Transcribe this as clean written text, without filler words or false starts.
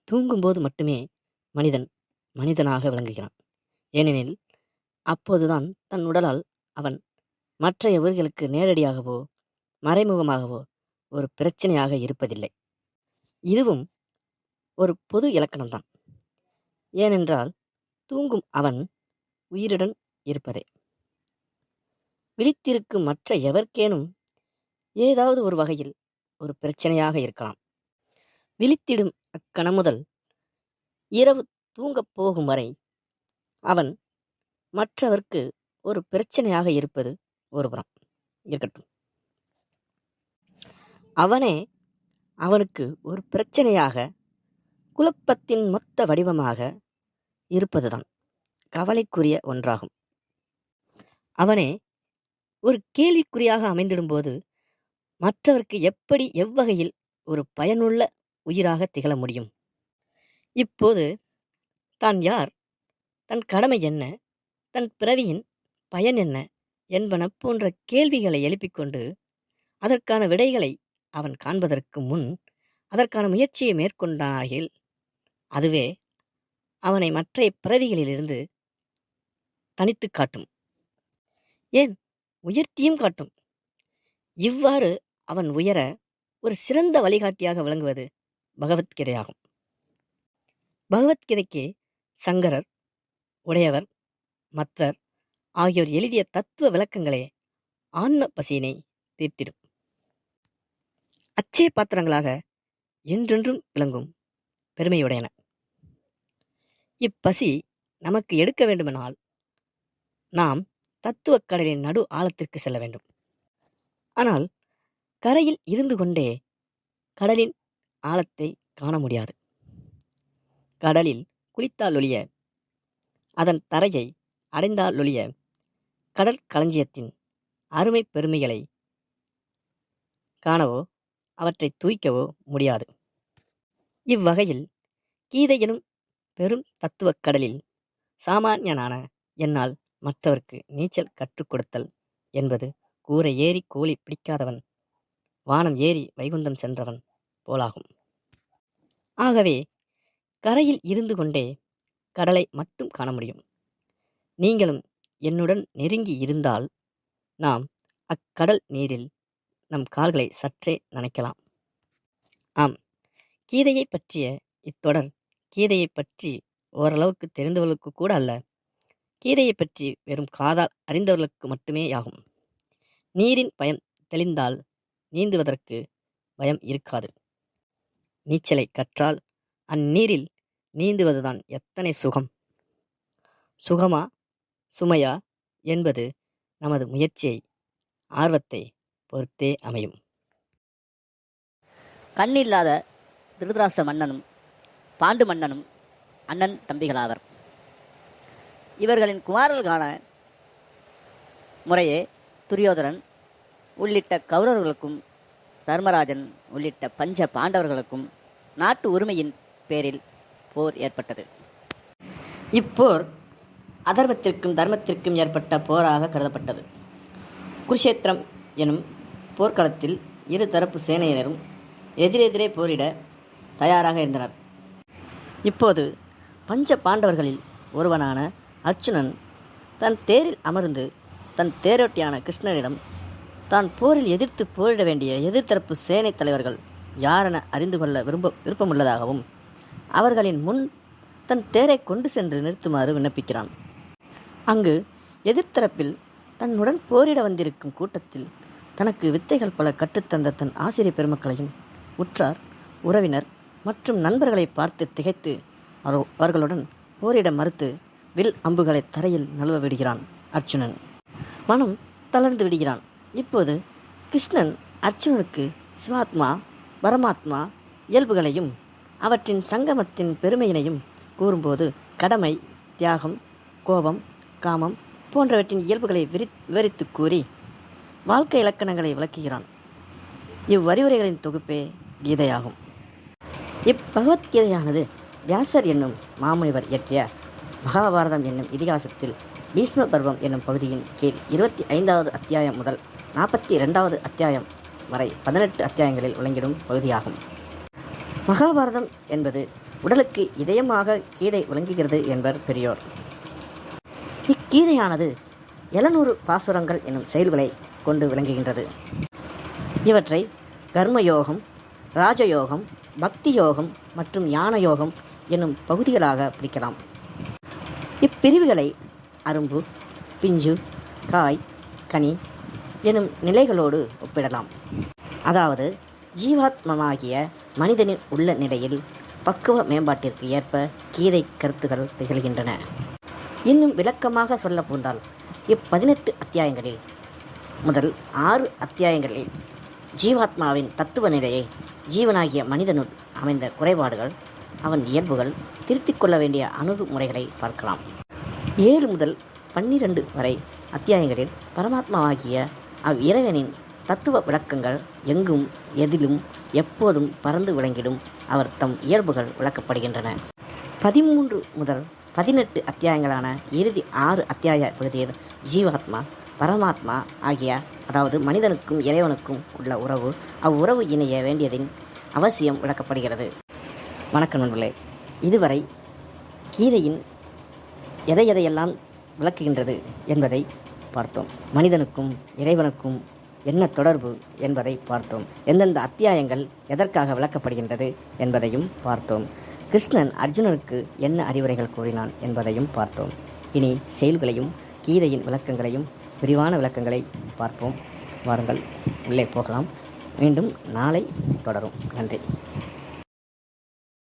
தூங்கும்போது மட்டுமே மனிதன் மனிதனாக விளங்குகிறான். ஏனெனில் அப்போதுதான் தன் உடலால் அவன் மற்ற எவர்களுக்கு நேரடியாகவோ மறைமுகமாகவோ ஒரு பிரச்சனையாக இருப்பதில்லை. இதுவும் ஒரு பொது இலக்கணம்தான். ஏனென்றால் தூங்கும் அவன் உயிருடன் இருப்பதே. விழித்திருக்கும் மற்ற எவர்க்கேனும் ஏதாவது ஒரு வகையில் ஒரு பிரச்சனையாக இருக்கலாம். விழித்திடும் அக்கணம் முதல் இரவு தூங்கப் போகும் வரை அவன் மற்றவர்க்கு ஒரு பிரச்சனையாக இருப்பது ஒருபுறம் இருக்கட்டும். அவனே அவனுக்கு ஒரு பிரச்சனையாக குழப்பத்தின் மொத்த வடிவமாக இருப்பதுதான் கவலைக்குரிய ஒன்றாகும். அவனே ஒரு கேள்விக்குறியாக அமைந்திடும்போது மற்றவர்க்கு எப்படி எவ்வகையில் ஒரு பயனுள்ள உயிராக திகழ முடியும்? இப்போது தான் யார், தன் கடமை என்ன, தன் பிறவியின் பயன் என்ன என்பன போன்ற கேள்விகளை எழுப்பிக்கொண்டு அதற்கான விடைகளை அவன் காண்பதற்கு முன் அதற்கான முயற்சியை மேற்கொண்டாகில் அதுவே அவனை மற்ற பிறவிகளிலிருந்து தனித்து காட்டும், ஏன் உயர்த்தியும் காட்டும். இவ்வாறு அவன் உயர ஒரு சிறந்த வழிகாட்டியாக விளங்குவது பகவத்கீதையாகும். பகவத்கீதைக்கு சங்கரர், உடையவர், மற்றர் ஆகியோர் எழுதிய தத்துவ விளக்கங்களே ஆன்ம பசியினை தீர்த்திடும் அச்சய பாத்திரங்களாக என்றென்றும் விளங்கும் பெருமையுடையன. இப்பசி நமக்கு எடுக்க வேண்டுமெனால் நாம் தத்துவக் கடலின் நடு ஆழத்திற்கு செல்ல வேண்டும். ஆனால் கரையில் இருந்து கொண்டே கடலின் ஆழத்தை காண முடியாது. கடலில் குளித்தாலொழிய, அதன் தரையை அடைந்தாலொழிய கடல் களஞ்சியத்தின் அருமை பெருமைகளை காணவோ அவற்றை தூய்க்கவோ முடியாது. இவ்வகையில் கீதை எனும் பெரும் தத்துவக் கடலில் சாமானியனான என்னால் மற்றவர்க்கு நீச்சல் கற்றுக் கொடுத்தல் என்பது கூரை ஏறி கோழி பிடிக்காதவன் வானம் ஏறி வைகுந்தம் சென்றவன் போலாகும். ஆகவே கரையில் இருந்து கொண்டே கடலை மட்டும் காண முடியும். நீங்களும் என்னுடன் நெருங்கி இருந்தால் நாம் அக்கடல் நீரில் நம் கால்களை சற்றே நனைக்கலாம். ஆம், கீதையை பற்றிய இத்தொடர் கீதையை பற்றி ஓரளவுக்கு தெரிந்தவர்களுக்கு கூட அல்ல, கீதையை பற்றி வெறும் காதால் அறிந்தவர்களுக்கு மட்டுமே ஆகும். நீரின் பயம் தெளிந்தால் நீந்துவதற்கு பயம் இருக்காது. நீச்சலை கற்றால் அந்நீரில் நீந்துவதுதான் எத்தனை சுகம். சுகமா சுமையா என்பது நமது முயற்சியை, ஆர்வத்தை பொறுத்தே அமையும். கண்ணில்லாத திருதராச மன்னனும் பாண்டு மன்னனும் அண்ணன் தம்பிகளாவர். இவர்களின் குமாரர்களான முறையே துரியோதனன் உள்ளிட்ட கௌரவர்களுக்கும் தர்மராஜன் உள்ளிட்ட பஞ்ச பாண்டவர்களுக்கும் நாட்டு உரிமையின் பேரில் போர் ஏற்பட்டது. இப்போர் அதர்மத்திற்கும் தர்மத்திற்கும் ஏற்பட்ட போராக கருதப்பட்டது. குருஷேத்திரம் எனும் போர்க்களத்தில் இரு தரப்பு சேனையினரும் எதிரெதிரே போரிட தயாராக இருந்தனர். இப்போது பஞ்ச பாண்டவர்களில் ஒருவனான அர்ச்சுனன் தன் தேரில் அமர்ந்து தன் தேரோட்டியான கிருஷ்ணனிடம் தான் போரில் எதிர்த்து போரிட வேண்டிய எதிர்த்தரப்பு சேனை தலைவர்கள் யாரென அறிந்து கொள்ள விருப்பமுள்ளதாகவும் அவர்களின் முன் தன் தேரை கொண்டு சென்று நிறுத்துமாறு விண்ணப்பிக்கிறான். அங்கு எதிர்த்தரப்பில் தன்னுடன் போரிட வந்திருக்கும் கூட்டத்தில் தனக்கு வித்தைகள் பல கற்றுத்தந்த தன் ஆசிரியர் பெருமக்களையும் உற்றார் உறவினர் மற்றும் நண்பர்களை பார்த்து திகைத்து அவர்களுடன் போரிட மறுத்து வில் அம்புகளை தரையில் நழுவ விடுகிறான் அர்ச்சுனன். மனம் தளர்ந்து விடுகிறான். இப்போது கிருஷ்ணன் அர்ச்சுனனுக்கு சிவாத்மா பரமாத்மா இயல்புகளையும் அவற்றின் சங்கமத்தின் பெருமையினையும் கூறும்போது கடமை, தியாகம், கோபம், காமம் போன்றவற்றின் இயல்புகளை விவரித்து கூறி வாழ்க்கை இலக்கணங்களை விளக்குகிறான். இவ்வறிவுரைகளின் தொகுப்பே கீதையாகும். இப்பகவத்கீதையானது வியாசர் என்னும் மாமுனிவர் இயற்றிய மகாபாரதம் என்னும் இதிகாசத்தில் பீஷ்ம பர்வம் என்னும் பகுதியின் கீழ் 25வது அத்தியாயம் முதல் 42வது அத்தியாயம் வரை 18 அத்தியாயங்களில் விளங்கிடும் பகுதியாகும். மகாபாரதம் என்பது உடலுக்கு இதயமாக கீதை விளங்குகிறது என்பர் பெரியோர். இக்கீதையானது 700 பாசுரங்கள் என்னும் செயல்களை கொண்டு விளங்குகின்றது. இவற்றை கர்மயோகம், ராஜயோகம், பக்தி யோகம் மற்றும் ஞான யோகம் என்னும் பகுதிகளாக பிரிக்கலாம். இப்பிரிவுகளை அரும்பு, பிஞ்சு, காய், கனி எனும் நிலைகளோடு ஒப்பிடலாம். அதாவது ஜீவாத்மமாகிய மனிதனின் உள்ள நிலையில் பக்குவ மேம்பாட்டிற்கு ஏற்ப கீதை கருத்துகள் திகழ்கின்றன. இன்னும் விளக்கமாக சொல்ல போந்தால் இப்18 அத்தியாயங்களில் முதல் 6 அத்தியாயங்களில் ஜீவாத்மாவின் தத்துவ நிலையை, ஜீவனாகிய மனிதனுள் அமைந்த குறைபாடுகள், அவன் இயல்புகள், திருத்திக் கொள்ள வேண்டிய அணுகுமுறைகளை பார்க்கலாம். 7 முதல் 12 வரை அத்தியாயங்களில் பரமாத்மாவாகிய அவ்விறைவனின் தத்துவ விளக்கங்கள் எங்கும் எதிலும் எப்போதும் பறந்து விளங்கிடும் அவர் தம் இயல்புகள் விளக்கப்படுகின்றன. 13 முதல் 18 அத்தியாயங்களான இறுதி 6 அத்தியாய பகுதியில் ஜீவாத்மா, பரமாத்மா ஆகிய அதாவது மனிதனுக்கும் இறைவனுக்கும் உள்ள உறவு, அவ்வுறவு இணைய வேண்டியதின் அவசியம் விளக்கப்படுகிறது. வணக்கம் நண்பர்களே, இதுவரை கீதையின் எதையெல்லாம் விளக்குகின்றது என்பதை பார்த்தோம். மனிதனுக்கும் இறைவனுக்கும் என்ன தொடர்பு என்பதை பார்த்தோம். எந்தெந்த அத்தியாயங்கள் எதற்காக விளக்கப்படுகின்றது என்பதையும் பார்த்தோம். கிருஷ்ணன் அர்ஜுனனுக்கு என்ன அறிவுரைகள் கூறினான் என்பதையும் பார்த்தோம். இனி செயல்களையும் கீதையின் விளக்கங்களையும், விரிவான விளக்கங்களை பார்ப்போம். வாருங்கள், உள்ளே போகலாம். மீண்டும் நாளை தொடரும். நன்றி.